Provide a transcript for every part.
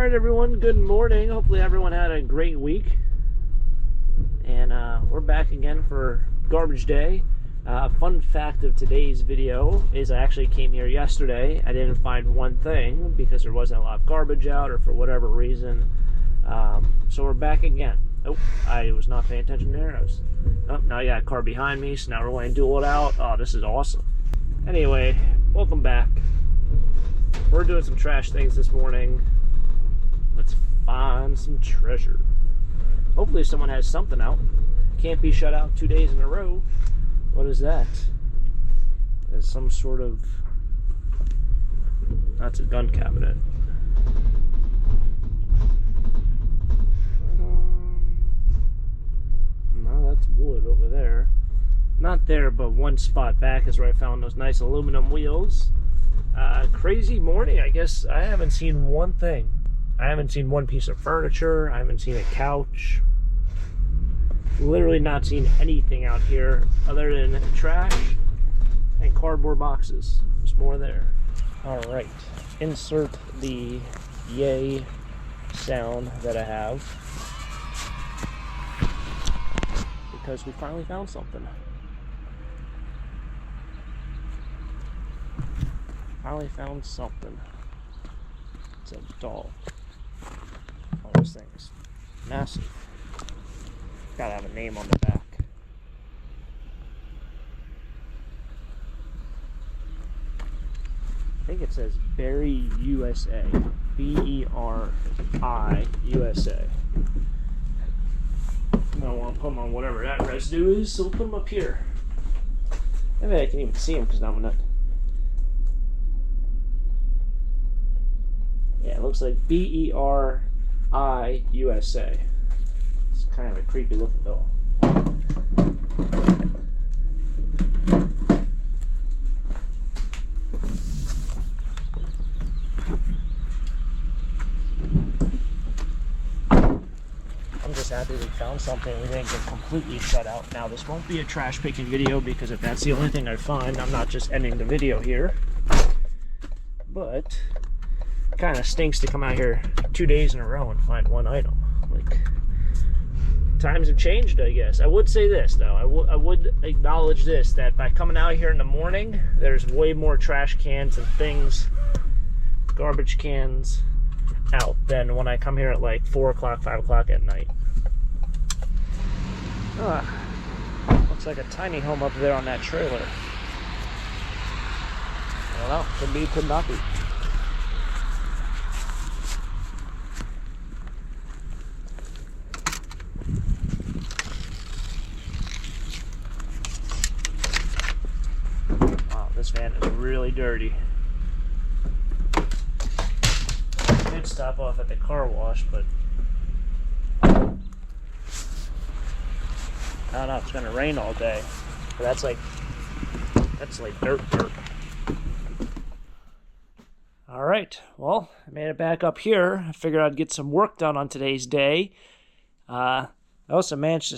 Alright everyone, good morning. Hopefully everyone had a great week. And we're back again for garbage day. Fun fact of today's video is I actually came here yesterday. I didn't find one thing because there wasn't a lot of garbage out or for whatever reason. So we're back again. Oh, I was not paying attention there. Now I got a car behind me, so now we're going to duel it out. Oh, this is awesome. Anyway, welcome back. We're doing some trash things this morning. Let's find some treasure. Hopefully someone has something out. Can't be shut out 2 days in a row. What is that? There's some sort of... That's a gun cabinet. No, that's wood over there. Not there, but one spot back is where I found those nice aluminum wheels. Crazy morning. I guess I haven't seen one thing. I haven't seen one piece of furniture. I haven't seen a couch. Literally not seen anything out here other than trash and cardboard boxes. There's more there. Alright. Insert the yay sound that I have. Because we finally found something. Finally found something. It's a doll. Oh, this thing is massive. Gotta have a name on the back. I think it says Berry USA. B-E-R-I USA. I don't want to put them on whatever that residue is, so we'll put them up here. Maybe I can even see them because now I'm not. Yeah, it looks like B-E-R-I USA. It's kind of a creepy looking doll. I'm just happy we found something. We didn't get completely shut out. Now, this won't be a trash picking video because if that's the only thing I find, I'm not just ending the video here. But it kind of stinks to come out here 2 days in a row and find one item. Like, times have changed, I guess. I would say this, though. I would acknowledge this, that by coming out here in the morning, there's way more trash cans and things, garbage cans, out than when I come here at like 4 o'clock, 5 o'clock at night. Looks like a tiny home up there on that trailer. I don't know. Could be, could not be. Wow, this van is really dirty. Did stop off at the car wash, but I don't know if it's gonna rain all day. But that's like dirt. All right, well, I made it back up here. I figured I'd get some work done on today's day. I also managed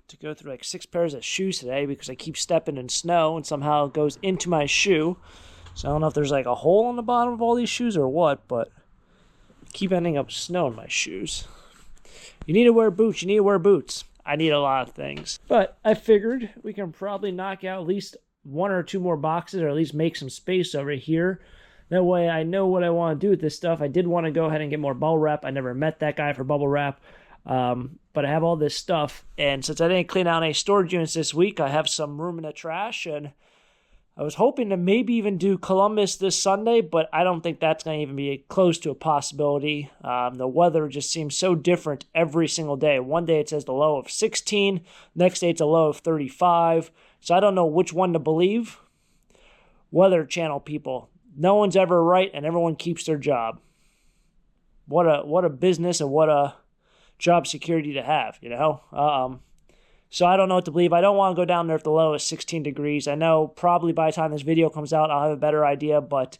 to go through like 6 pairs of shoes today because I keep stepping in snow and somehow it goes into my shoe. So I don't know if there's like a hole on the bottom of all these shoes or what, but keep ending up with snow in my shoes. You need to wear boots. You need to wear boots. I need a lot of things. But I figured we can probably knock out at least 1 or 2 more boxes or at least make some space over here. That way I know what I want to do with this stuff. I did want to go ahead and get more bubble wrap. I never met that guy for bubble wrap. But I have all this stuff. And since I didn't clean out any storage units this week, I have some room in the trash. And I was hoping to maybe even do Columbus this Sunday, but I don't think that's going to even be close to a possibility. The weather just seems so different every single day. One day it says the low of 16, next day it's a low of 35. So I don't know which one to believe. Weather Channel people, no one's ever right and everyone keeps their job. What a business and what a job security to have, you know? So I don't know what to believe. I don't want to go down there if the low is 16 degrees. I know probably by the time this video comes out, I'll have a better idea, but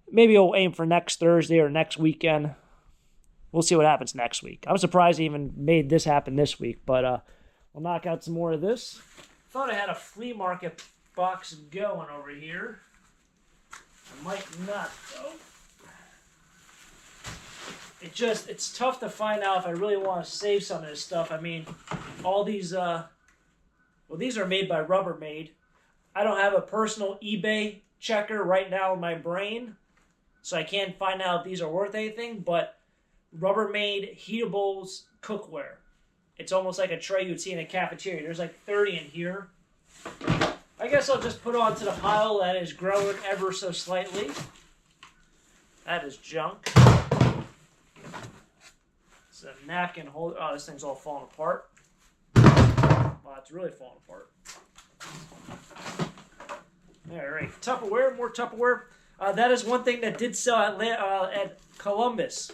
maybe I'll aim for next Thursday or next weekend. We'll see what happens next week. I'm surprised I even made this happen this week, but we'll knock out some more of this. Thought I had a flea market box going over here. I might not, though. It it's tough to find out if I really want to save some of this stuff. I mean, all these, well, these are made by Rubbermaid. I don't have a personal eBay checker right now in my brain, so I can't find out if these are worth anything, but Rubbermaid Heatables cookware. It's almost like a tray you'd see in a cafeteria. There's like 30 in here. I guess I'll just put onto the pile that is growing ever so slightly. That is junk. It's a napkin holder. Oh, this thing's all falling apart. Wow, it's really falling apart. All right, Tupperware, more Tupperware. That is one thing that did sell at Columbus.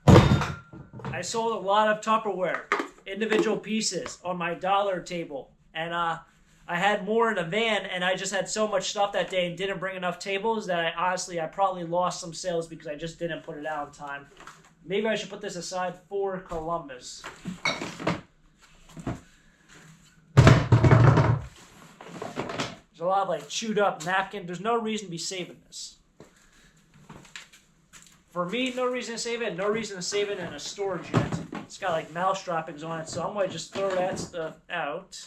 I sold a lot of Tupperware, individual pieces, on my dollar table. And I had more in a van, and I just had so much stuff that day and didn't bring enough tables that I probably lost some sales because I just didn't put it out in time. Maybe I should put this aside for Columbus. There's a lot of like chewed up napkin. There's no reason to be saving this. For me, no reason to save it. No reason to save it in a storage unit. It's got like mouse droppings on it, so I might just throw that stuff out.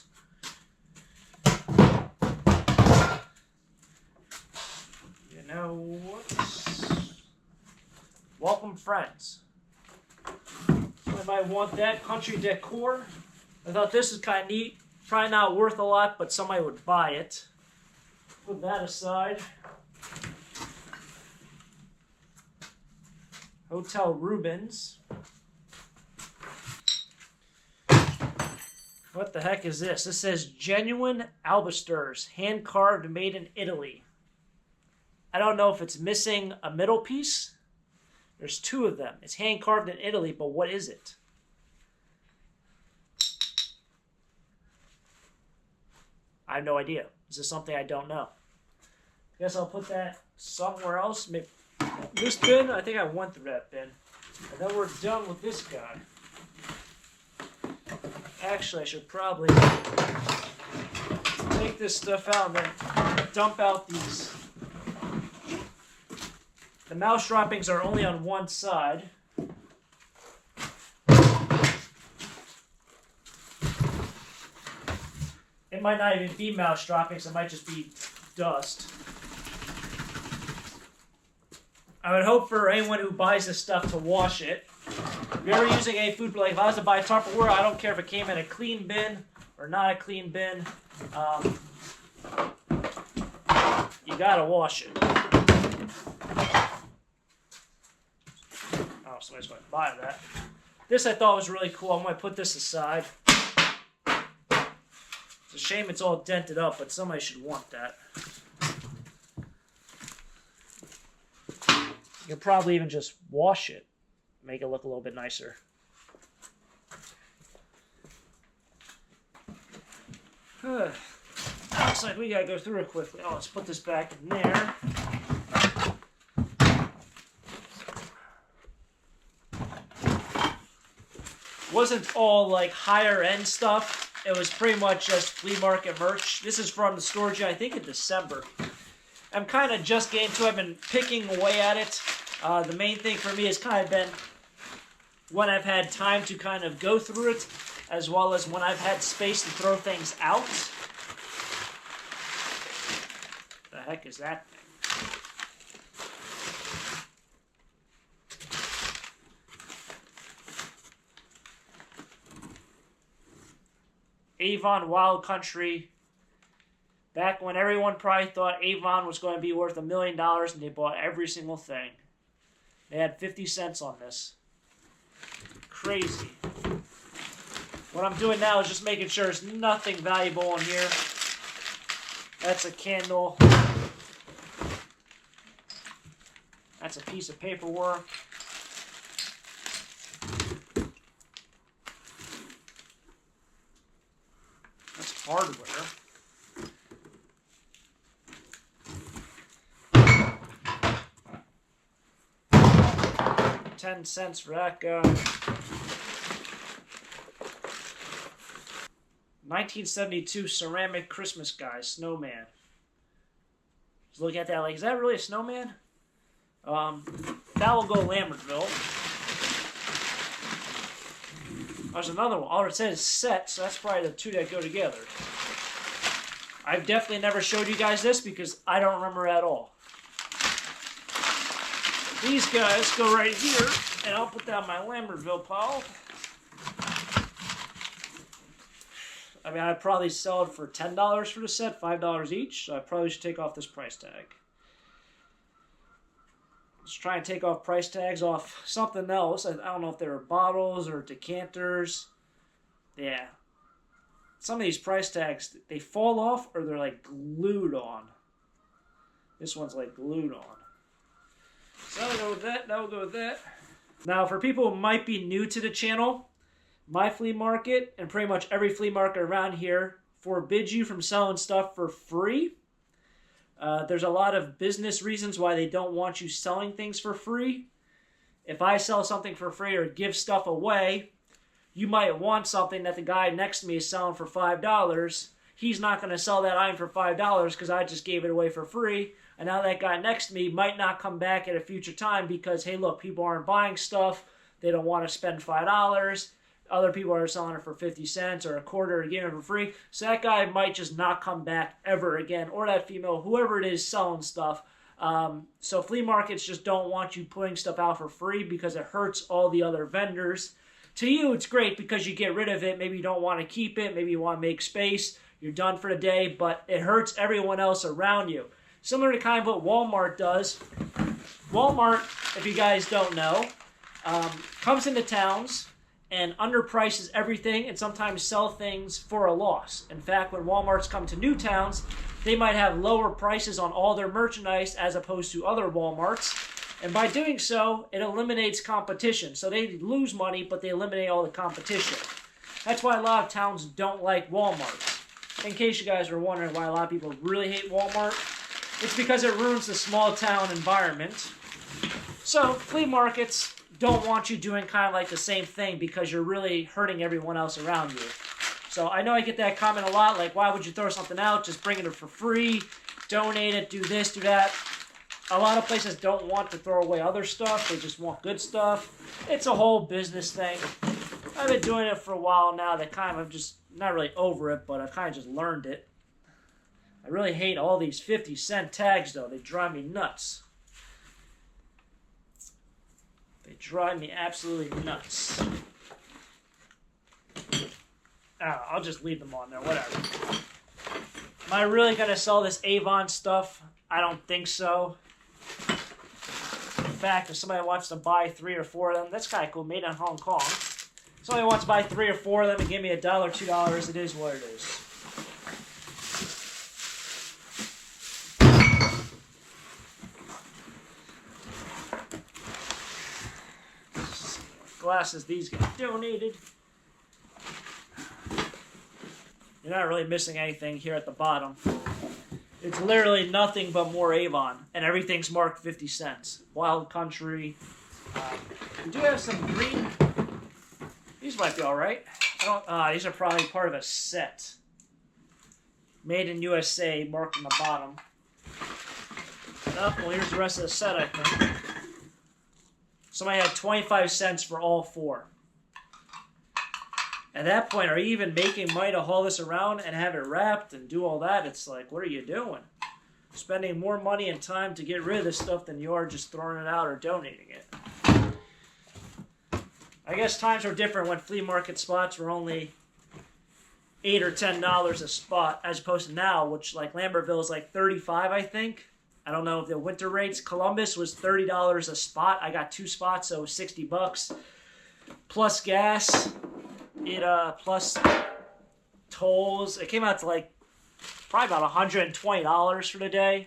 You know what? Welcome friends. I might want that country decor. I thought this is kind of neat. Probably not worth a lot, but somebody would buy it. Put that aside. Hotel Rubens. What the heck is this? This says genuine albasters, hand carved, made in Italy. I don't know if it's missing a middle piece. There's two of them. It's hand carved in Italy, but what is it? I have no idea. This is something I don't know. I guess I'll put that somewhere else. Maybe this bin, I think I went through that bin. And then we're done with this guy. Actually, I should probably take this stuff out and then dump out these. The mouse droppings are only on one side. It might not even be mouse droppings, it might just be dust. I would hope for anyone who buys this stuff to wash it. If you're ever using a food, like if I was to buy Tupperware, I don't care if it came in a clean bin or not a clean bin. You gotta wash it. Oh, somebody's going to buy that. This I thought was really cool. I'm going to put this aside. It's a shame it's all dented up, but somebody should want that. You could probably even just wash it. Make it look a little bit nicer. Looks like we gotta go through it quickly. Oh, let's put this back in there. Wasn't all like higher end stuff. It was pretty much just flea market merch. This is from the storage, I think in December. I'm kind of just getting to it. I've been picking away at it. The main thing for me has kind of been when I've had time to kind of go through it, as well as when I've had space to throw things out. The heck is that thing? Avon Wild Country. Back when everyone probably thought Avon was going to be worth $1 million and they bought every single thing. They had 50 cents on this. Crazy. What I'm doing now is just making sure there's nothing valuable in here. That's a candle. That's a piece of paperwork. That's hardware. 10 cents for that guy. 1972 ceramic Christmas guy, snowman. Just looking at that like, is that really a snowman? That will go Lambertville. There's another one. All it says is set, so that's probably the two that go together. I've definitely never showed you guys this because I don't remember at all. These guys go right here, and I'll put that in my Lambertville pile. I mean, I'd probably sell it for $10 for the set, $5 each, so I probably should take off this price tag. Let's try and take off price tags off something else. I don't know if they were bottles or decanters. Yeah. Some of these price tags, they fall off or they're like glued on. This one's like glued on. So that'll go with that. That'll go with that. Now, for people who might be new to the channel, my flea market and pretty much every flea market around here forbids you from selling stuff for free. There's a lot of business reasons why they don't want you selling things for free. If I sell something for free or give stuff away, you might want something that the guy next to me is selling for $5. He's not going to sell that item for $5 because I just gave it away for free. And now that guy next to me might not come back at a future time because, hey, look, people aren't buying stuff. They don't want to spend $5. Other people are selling it for 50 cents or a quarter or giving it for free. So that guy might just not come back ever again. Or that female, whoever it is selling stuff. So flea markets just don't want you putting stuff out for free because it hurts all the other vendors. To you, it's great because you get rid of it. Maybe you don't want to keep it. Maybe you want to make space. You're done for the day. But it hurts everyone else around you. Similar to kind of what Walmart does. Walmart, if you guys don't know, comes into towns and underprices everything and sometimes sell things for a loss. In fact, when Walmarts come to new towns, they might have lower prices on all their merchandise as opposed to other Walmarts. And by doing so, it eliminates competition. So they lose money, but they eliminate all the competition. That's why a lot of towns don't like Walmart. In case you guys are wondering why a lot of people really hate Walmart, it's because it ruins the small town environment. So flea markets don't want you doing kind of like the same thing because you're really hurting everyone else around you. So I know I get that comment a lot, like, why would you throw something out? Just bring it for free, donate it, do this, do that. A lot of places don't want to throw away other stuff. They just want good stuff. It's a whole business thing. I've been doing it for a while now. That kind of just, not really over it, but I've kind of just learned it. I really hate all these 50-cent tags, though. They drive me nuts. They drive me absolutely nuts. I'll just leave them on there, whatever. Am I really going to sell this Avon stuff? I don't think so. In fact, if somebody wants to buy 3 or 4 of them, that's kind of cool, made in Hong Kong. If somebody wants to buy 3 or 4 of them and give me $1, $2, it is what it is. Glasses, these get donated. You're not really missing anything here at the bottom. It's literally nothing but more Avon, and everything's marked 50 cents. Wild Country. We do have some green. These might be all right. These are probably part of a set. Made in USA, marked on the bottom. Oh, well, here's the rest of the set, I think. Somebody had 25 cents for all 4. At that point, are you even making money to haul this around and have it wrapped and do all that? It's like, what are you doing? Spending more money and time to get rid of this stuff than you are just throwing it out or donating it. I guess times were different when flea market spots were only $8 or $10 a spot, as opposed to now, which like Lambertville is like $35, I think. I don't know if the winter rates. Columbus was $30 a spot. I got 2 spots, so $60 plus gas. Plus tolls. It came out to like probably about $120 for the day.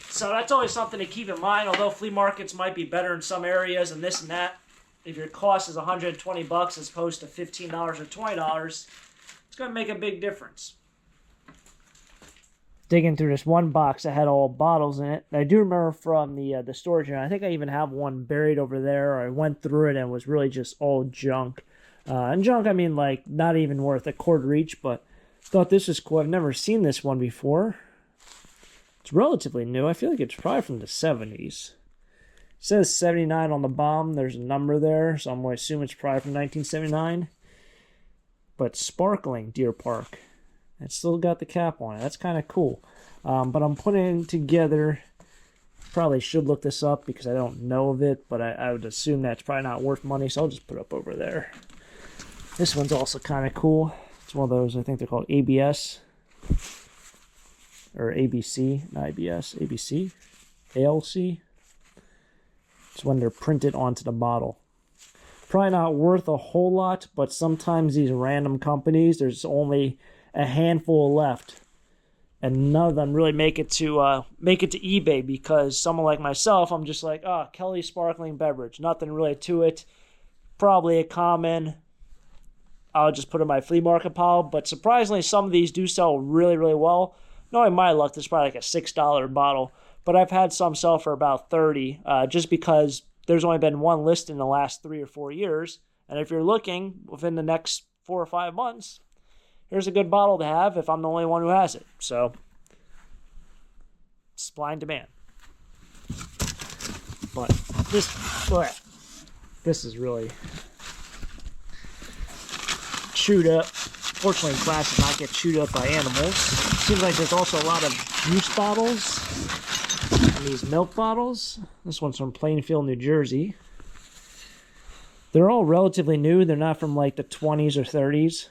So that's always something to keep in mind. Although flea markets might be better in some areas and this and that, if your cost is $120 as opposed to $15 or $20, it's going to make a big difference. Digging through this one box that had all bottles in it. I do remember from the storage unit. I think I even have one buried over there. I went through it and it was really just all junk. And junk, I mean, like, not even worth a quarter each, but thought this was cool. I've never seen this one before. It's relatively new. I feel like it's probably from the 70s. It says 79 on the bottom. There's a number there, so I'm going to assume it's probably from 1979. But sparkling Deer Park. It's still got the cap on it. That's kind of cool. But I'm putting together... Probably should look this up because I don't know of it, but I would assume that's probably not worth money, so I'll just put it up over there. This one's also kind of cool. It's one of those, I think they're called ABS. Or ABC, not ABS, ABC? ALC? It's when they're printed onto the bottle. Probably not worth a whole lot, but sometimes these random companies, there's only a handful left. And none of them really make it to eBay because someone like myself, I'm just like, Kelly sparkling beverage. Nothing really to it. Probably a common. I'll just put it in my flea market pile. But surprisingly, some of these do sell really, really well. Knowing my luck, there's probably like a $6 bottle. But I've had some sell for about $30 just because there's only been one list in the last 3 or 4 years. And if you're looking within the next 4 or 5 months, here's a good bottle to have if I'm the only one who has it. So, supply and demand. But this is really chewed up. Fortunately, glass does not get chewed up by animals. Seems like there's also a lot of juice bottles and these milk bottles. This one's from Plainfield, New Jersey. They're all relatively new. They're not from like the 20s or 30s.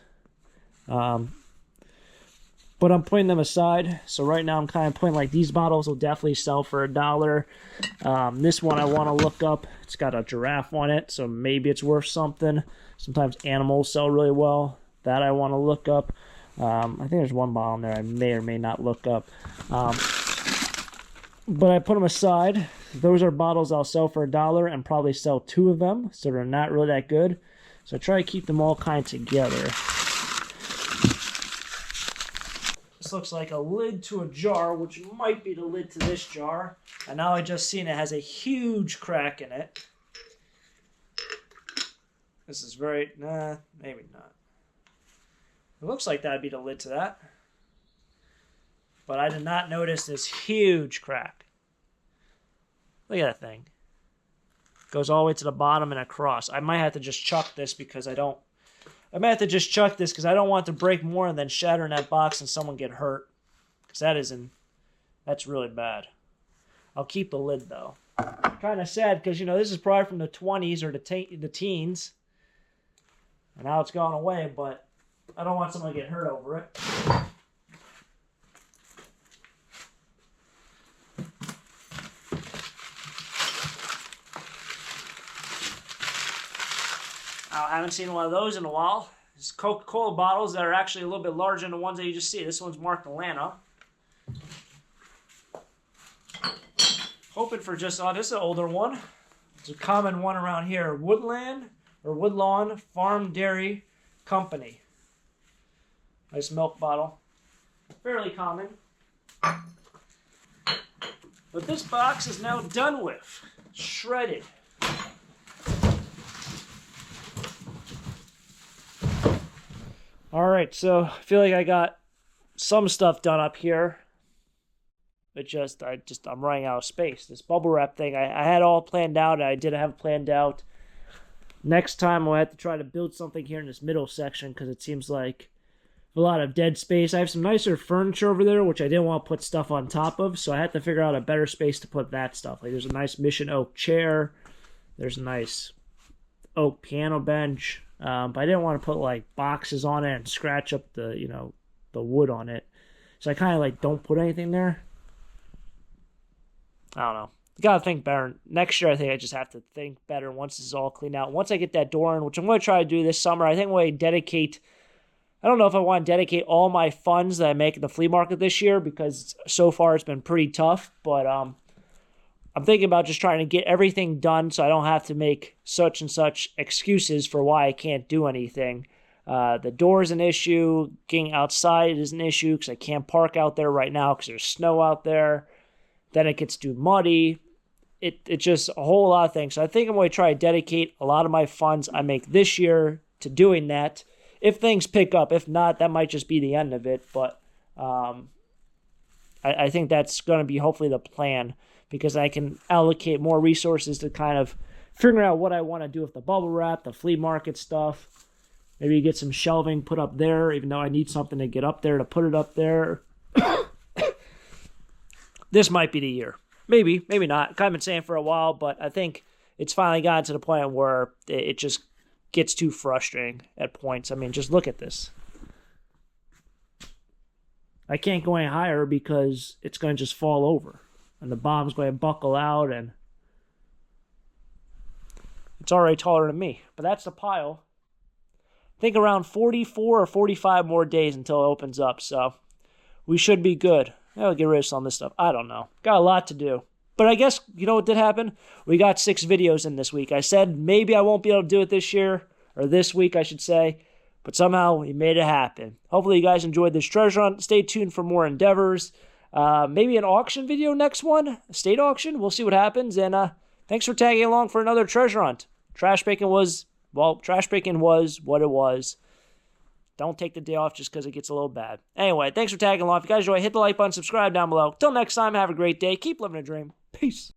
But I'm putting them aside. So right now I'm kind of putting like these bottles will definitely sell for $1. This one I want to look up. It's got a giraffe on it, so maybe it's worth something. Sometimes animals sell really well. That I want to look up. I think there's one bottle in there I may or may not look up. But I put them aside. Those are bottles I'll sell for $1 and probably sell 2 of them. So they're not really that good. So I try to keep them all kind of together. This looks like a lid to a jar, which might be the lid to this jar. And now I just seen it has a huge crack in it. This is very, maybe not. It looks like that'd be the lid to that. But I did not notice this huge crack. Look at that thing. Goes all the way to the bottom and across. I might have to just chuck this because I don't want it to break more than shatter in that box and someone get hurt. Because that's really bad. I'll keep the lid though. Kind of sad because, this is probably from the 20s or the teens. And now it's gone away, but I don't want someone to get hurt over it. I haven't seen one of those in a while. It's Coca-Cola bottles that are actually a little bit larger than the ones that you just see. This one's marked Atlanta. Hoping for just, this is an older one. It's a common one around here. Woodlawn Farm Dairy Company. Nice milk bottle. Fairly common. But this box is now done with. Shredded. Alright, so I feel like I got some stuff done up here. I'm running out of space. This bubble wrap thing, I had all planned out, and I didn't have it planned out. Next time I'll have to try to build something here in this middle section, because it seems like a lot of dead space. I have some nicer furniture over there, which I didn't want to put stuff on top of, so I had to figure out a better space to put that stuff. Like, there's a nice mission oak chair. There's a nice oak piano bench. But I didn't want to put like boxes on it and scratch up the wood on it. So I kind of don't put anything there. I don't know. You gotta think better. Next year I think I just have to think better once this is all cleaned out. Once I get that door in, which I'm going to try to do this summer, I think I'm going to dedicate, I don't know if I want to dedicate all my funds that I make at the flea market this year, because so far it's been pretty tough, but I'm thinking about just trying to get everything done so I don't have to make such and such excuses for why I can't do anything. The door is an issue. Getting outside is an issue because I can't park out there right now because there's snow out there. Then it gets too muddy. It's just a whole lot of things. So I think I'm going to try to dedicate a lot of my funds I make this year to doing that. If things pick up. If not, that might just be the end of it. But I think that's going to be hopefully the plan, because I can allocate more resources to kind of figuring out what I want to do with the bubble wrap, the flea market stuff. Maybe get some shelving put up there, even though I need something to get up there to put it up there. This might be the year. Maybe, maybe not. Kind of been saying for a while, but I think it's finally gotten to the point where it just gets too frustrating at points. I mean, just look at this. I can't go any higher because it's going to just fall over. And the bottom's going to buckle out, and it's already taller than me. But that's the pile. I think around 44 or 45 more days until it opens up, so we should be good. I'll get rid of some of this stuff. I don't know. Got a lot to do. But I guess, you know what did happen? We got 6 videos in this week. I said maybe I won't be able to do it this year, or this week, I should say. But somehow we made it happen. Hopefully you guys enjoyed this treasure hunt. Stay tuned for more endeavors. Maybe an auction video next one. A state auction. We'll see what happens. And thanks for tagging along for another treasure hunt. Trash picking was what it was. Don't take the day off just because it gets a little bad. Anyway, thanks for tagging along. If you guys enjoy, hit the like button, subscribe down below. Till next time, have a great day. Keep living a dream. Peace.